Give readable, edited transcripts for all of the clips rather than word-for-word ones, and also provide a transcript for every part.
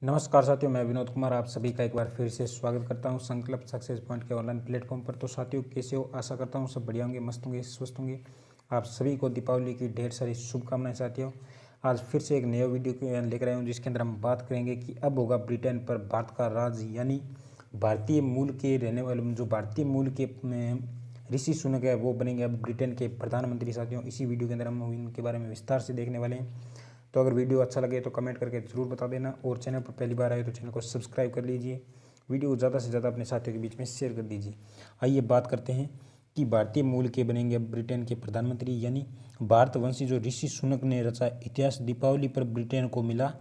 नमस्कार साथियों, मैं विनोद कुमार आप सभी का एक बार फिर से स्वागत करता हूं संकल्प सक्सेस पॉइंट के ऑनलाइन प्लेटफॉर्म पर। तो साथियों, कैसे हो? आशा करता हूं सब बढ़िया होंगे, मस्त होंगे, स्वस्थ होंगे। आप सभी को दीपावली की ढेर सारी शुभकामनाएं साथियों। आज फिर से एक नया वीडियो लेकर आया हूं जिसके अंदर हम बात करेंगे कि अब होगा ब्रिटेन पर भारत का राज, यानी भारतीय मूल के रहने वाले जो भारतीय मूल के ऋषि सुनक है वो बनेंगे अब ब्रिटेन के प्रधानमंत्री। साथियों, इसी वीडियो के अंदर हम इनके बारे में विस्तार से देखने वाले हैं। तो अगर वीडियो अच्छा लगे तो कमेंट करके ज़रूर बता देना, और चैनल पर पहली बार आए तो चैनल को सब्सक्राइब कर लीजिए। वीडियो को ज़्यादा से ज़्यादा अपने साथियों के बीच में शेयर कर दीजिए। आइए बात करते हैं कि भारतीय मूल के बनेंगे अब ब्रिटेन के प्रधानमंत्री, यानी भारतवंशी जो ऋषि सुनक ने रचा इतिहास। दीपावली पर ब्रिटेन को मिला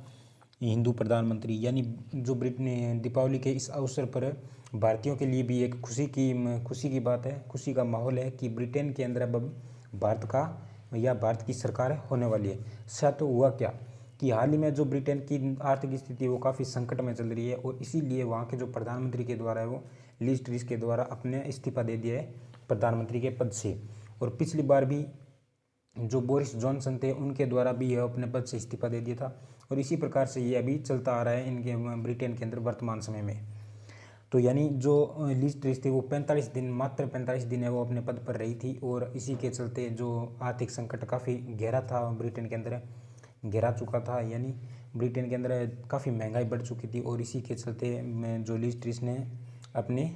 हिंदू प्रधानमंत्री, यानी जो ब्रिटेन दीपावली के इस अवसर पर भारतीयों के लिए भी एक खुशी की बात है, खुशी का माहौल है कि ब्रिटेन के अंदर अब भारत का या भारत की सरकार होने वाली है। साथ तो हुआ क्या कि हाल ही में जो ब्रिटेन की आर्थिक स्थिति है वो काफ़ी संकट में चल रही है, और इसीलिए वहाँ के जो प्रधानमंत्री के द्वारा है वो लीज ट्रीस के द्वारा अपने इस्तीफा दे दिया है प्रधानमंत्री के पद से। और पिछली बार भी जो बोरिस जॉनसन थे उनके द्वारा भी यह अपने पद से इस्तीफा दे दिया था, और इसी प्रकार से ये अभी चलता आ रहा है इनके ब्रिटेन के अंदर वर्तमान समय में। तो यानी जो लीज ट्रीस थी वो 45 दिन, मात्र 45 दिन है वो अपने पद पर रही थी, और इसी के चलते जो आर्थिक संकट काफ़ी गहरा था ब्रिटेन के अंदर, गहरा चुका था। यानी ब्रिटेन के अंदर काफ़ी महंगाई बढ़ चुकी थी, और इसी के चलते जो लीज ट्रीस ने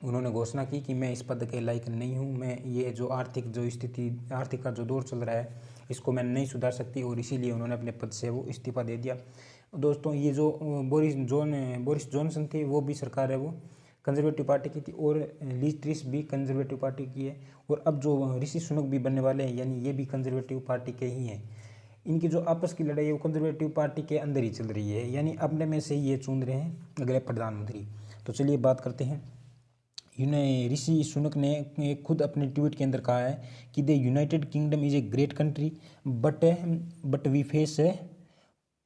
उन्होंने घोषणा की कि मैं इस पद के लायक नहीं हूँ, मैं ये जो आर्थिक का जो दौर चल रहा है इसको मैं नहीं सुधार सकती, और इसीलिए उन्होंने अपने पद से वो इस्तीफा दे दिया। दोस्तों, ये जो बोरिस जॉनसन थे वो भी सरकार है वो कंजर्वेटिव पार्टी की थी, और लीज ट्रीस भी कंजर्वेटिव पार्टी की है, और अब जो ऋषि सुनक भी बनने वाले हैं यानी ये भी कंजर्वेटिव पार्टी के ही हैं। इनकी जो आपस की लड़ाई है वो कंजर्वेटिव पार्टी के अंदर ही चल रही है, यानी अपने में से ही ये चुन रहे हैं अगले प्रधानमंत्री। तो चलिए बात करते हैं। ऋषि सुनक ने खुद अपने ट्वीट के अंदर कहा है कि the United Kingdom is a great country but we face a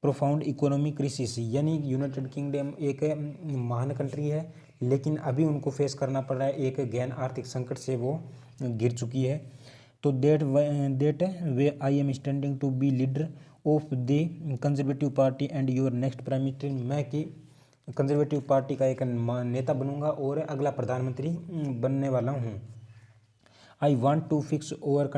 profound economic crisis, यानी यूनाइटेड किंगडम एक महान कंट्री है लेकिन अभी उनको फेस करना पड़ रहा है, एक गहन आर्थिक संकट से वो गिर चुकी है। तो that way I am standing to be leader of the Conservative party and your next prime minister, मैं कि कंजर्वेटिव पार्टी का एक नेता बनूंगा और अगला प्रधानमंत्री बनने वाला हूँ। I want to fix our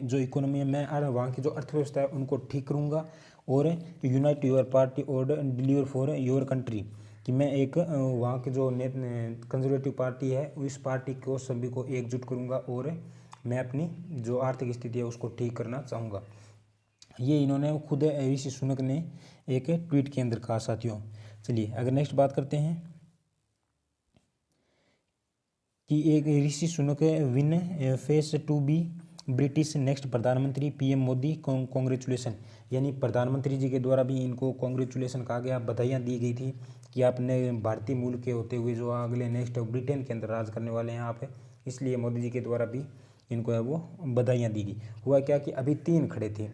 जो इकोनॉमी है, मैं वहाँ की जो अर्थव्यवस्था है उनको ठीक करूँगा, और यूनाइट योर पार्टी और डिलीवर फॉर योर कंट्री, कि मैं एक वहाँ की जो कंजर्वेटिव पार्टी है इस पार्टी को सभी को एकजुट करूँगा, और मैं अपनी जो आर्थिक स्थिति है उसको ठीक करना चाहूँगा। ये इन्होंने खुद ऋषि सुनक ने एक ट्वीट के अंदर कहा। साथियों, चलिए अगर नेक्स्ट बात करते हैं कि एक Rishi Sunak win face to be British next प्रधानमंत्री पीएम मोदी कॉन्ग्रेचुलेसन, यानी प्रधानमंत्री जी के द्वारा भी इनको कॉन्ग्रेचुलेसन कहा गया, बधाइयाँ दी गई थी कि आपने भारतीय मूल के होते हुए जो अगले नेक्स्ट ब्रिटेन के अंदर राज करने वाले हैं आप, इसलिए मोदी जी के द्वारा भी इनको है वो बधाइयाँ दी गई। हुआ क्या कि अभी 3 खड़े थे,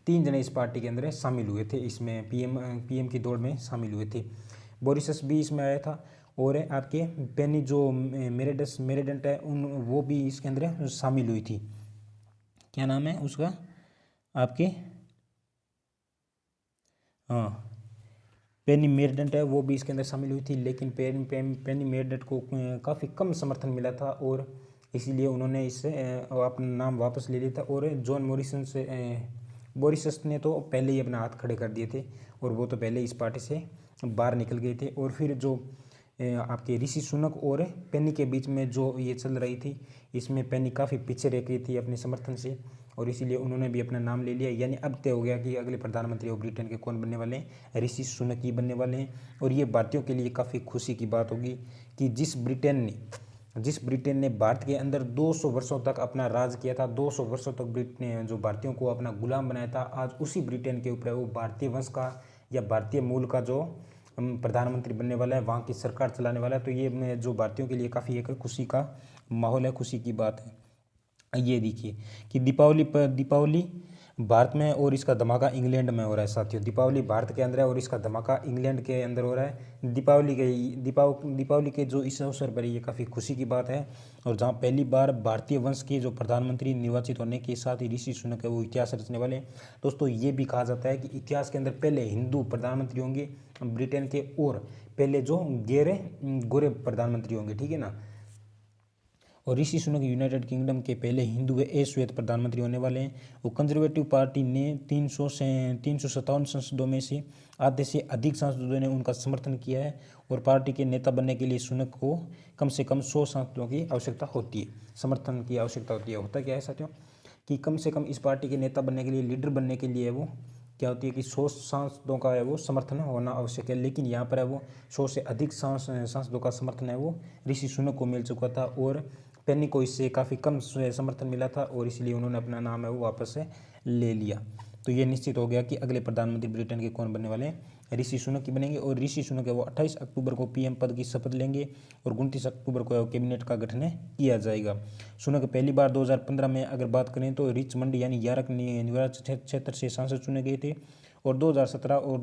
3 जने इस पार्टी के अंदर शामिल हुए थे, इसमें पीएम की दौड़ में शामिल हुए थे। बोरिस भी इसमें आया था, और आपके पेनी जो मेरेडेंट है वो भी इसके अंदर शामिल हुई थी। क्या नाम है उसका आपके? हाँ, पेनी मेरेडेंट है वो भी इसके अंदर शामिल हुई थी, लेकिन पेनी मेरेडेंट को काफ़ी कम समर्थन मिला था, और इसीलिए उन्होंने इससे अपना नाम वापस ले लिया था। और बोरिस ने तो पहले ही अपना हाथ खड़े कर दिए थे, और वो तो पहले इस पार्टी से बाहर निकल गए थे। और फिर जो आपके ऋषि सुनक और पेनी के बीच में जो ये चल रही थी, इसमें पेनी काफ़ी पीछे रह गई थी अपने समर्थन से, और इसीलिए उन्होंने भी अपना नाम ले लिया। यानी अब तय हो गया कि अगले प्रधानमंत्री वो ब्रिटेन के कौन बनने वाले हैं, ऋषि सुनक ही बनने वाले हैं। और ये भारतीयों के लिए काफ़ी खुशी की बात होगी कि जिस ब्रिटेन ने भारत के अंदर 200 वर्षों तक अपना राज किया था, 200 वर्षों तक ब्रिटेन ने जो भारतीयों को अपना गुलाम बनाया था, आज उसी ब्रिटेन के ऊपर वो भारतीय वंश का या भारतीय मूल का जो प्रधानमंत्री बनने वाला है, वहाँ की सरकार चलाने वाला है। तो ये जो भारतीयों के लिए काफ़ी एक खुशी का माहौल है, खुशी की बात है। ये देखिए कि दीपावली भारत में और इसका धमाका इंग्लैंड में हो रहा है साथियों। दीपावली भारत के अंदर है और इसका धमाका इंग्लैंड के अंदर हो रहा है। दीपावली के जो इस अवसर पर ये काफ़ी खुशी की बात है। और जहाँ पहली बार भारतीय वंश के जो प्रधानमंत्री निर्वाचित होने के साथ ही ऋषि सुनक है वो इतिहास रचने वाले हैं। दोस्तों ये भी कहा जाता है कि इतिहास के अंदर पहले हिंदू प्रधानमंत्री होंगे ब्रिटेन के, और पहले जो गोरे प्रधानमंत्री होंगे, ठीक है ना। और ऋषि सुनक यूनाइटेड किंगडम के पहले हिंदू व श्वेत प्रधानमंत्री होने वाले हैं। वो कंजर्वेटिव पार्टी ने 357 सांसदों में से आधे से अधिक सांसदों ने उनका समर्थन किया है। और पार्टी के नेता बनने के लिए सुनक को कम से कम 100 सांसदों की आवश्यकता होती है, समर्थन की आवश्यकता होती है। होता क्या है साथियों कि कम से कम इस पार्टी के नेता बनने के लिए, लीडर बनने के लिए वो क्या होती है कि 100 सांसदों का है वो समर्थन होना आवश्यक है। लेकिन यहाँ पर है वो 100 से अधिक सांसदों का समर्थन है वो ऋषि सुनक को मिल चुका था, और पेनी को इससे काफ़ी कम समर्थन मिला था, और इसलिए उन्होंने अपना नाम है वो वापस से ले लिया। तो ये निश्चित हो गया कि अगले प्रधानमंत्री ब्रिटेन के कौन बनने वाले हैं, ऋषि सुनक ही बनेंगे। और ऋषि सुनक है वो 28 अक्टूबर को पीएम पद की शपथ लेंगे और 29 अक्टूबर को कैबिनेट का गठन किया जाएगा। सुनक पहली बार 2015 में अगर बात करें तो रिचमंड यानी यारक निर्वाचन क्षेत्र से सांसद चुने गए थे। और 2017 और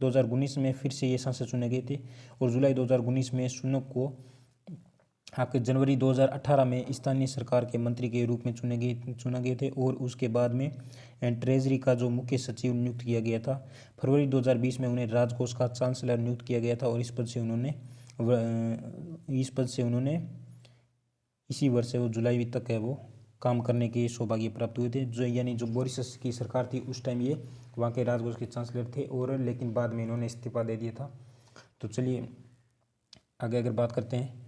2019 में फिर से ये सांसद चुने गए थे। और जुलाई 2019 में सुनक को आपके जनवरी 2018 में स्थानीय सरकार के मंत्री के रूप में चुना गए थे। और उसके बाद में ट्रेजरी का जो मुख्य सचिव नियुक्त किया गया था। फरवरी 2020 में उन्हें राजकोष का चांसलर नियुक्त किया गया था, और इस पद से उन्होंने इसी वर्ष से वो जुलाई तक है वो काम करने के सौभाग्य प्राप्त हुए थे। जो यानी जो बोरिस की सरकार थी उस टाइम ये वहाँ के राजकोष के चांसलर थे, और लेकिन बाद में इन्होंने इस्तीफा दे दिया था। तो चलिए आगे अगर बात करते हैं,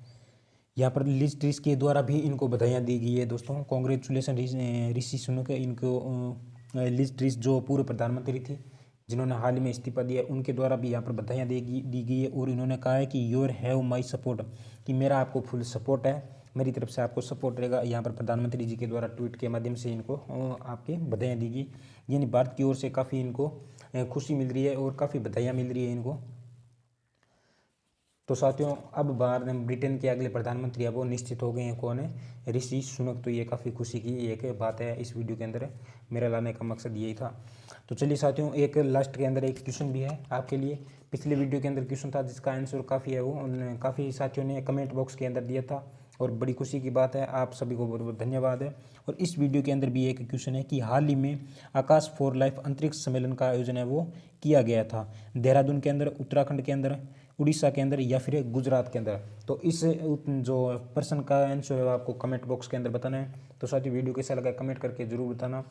यहाँ पर लिज ट्रिस के द्वारा भी इनको बधाइयाँ दी गई है दोस्तों। कॉन्ग्रेचुलेसन ऋषि सुनक। इनको लिज ट्रिस जो पूर्व प्रधानमंत्री थी जिन्होंने हाल ही में इस्तीफा दिया, उनके द्वारा भी यहाँ पर बधाइयाँ दी गई है। और इन्होंने कहा है कि योर हैव माई सपोर्ट, कि मेरा आपको फुल सपोर्ट है, मेरी तरफ से आपको सपोर्ट रहेगा। यहाँ पर प्रधानमंत्री जी के द्वारा ट्वीट के माध्यम से इनको आपके बधाइयाँ दी गई। यानी भारत की ओर से काफ़ी इनको खुशी मिल रही है और काफ़ी बधाइयाँ मिल रही है इनको। तो साथियों अब ब्रिटेन के अगले प्रधानमंत्री अब वो निश्चित हो गए हैं, कौन है, ऋषि सुनक। तो ये काफ़ी खुशी की एक बात है इस वीडियो के अंदर, मेरा लाने का मकसद यही था। तो चलिए साथियों एक लास्ट के अंदर एक क्वेश्चन भी है आपके लिए। पिछले वीडियो के अंदर क्वेश्चन था जिसका आंसर काफ़ी है वो काफ़ी साथियों ने कमेंट बॉक्स के अंदर दिया था, और बड़ी खुशी की बात है, आप सभी को बहुत बहुत धन्यवाद है। और इस वीडियो के अंदर भी एक क्वेश्चन है कि हाल ही में आकाश फॉर लाइफ अंतरिक्ष सम्मेलन का आयोजन है वो किया गया था देहरादून के अंदर, उत्तराखंड के अंदर, उड़ीसा के अंदर या फिर गुजरात के अंदर। तो इस जो प्रश्न का आंसर है आपको कमेंट बॉक्स के अंदर बताना है। तो साथियों वीडियो कैसा लगा कमेंट करके जरूर बताना,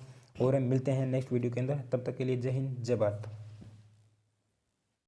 और मिलते हैं नेक्स्ट वीडियो के अंदर। तब तक के लिए जय हिंद जय भारत।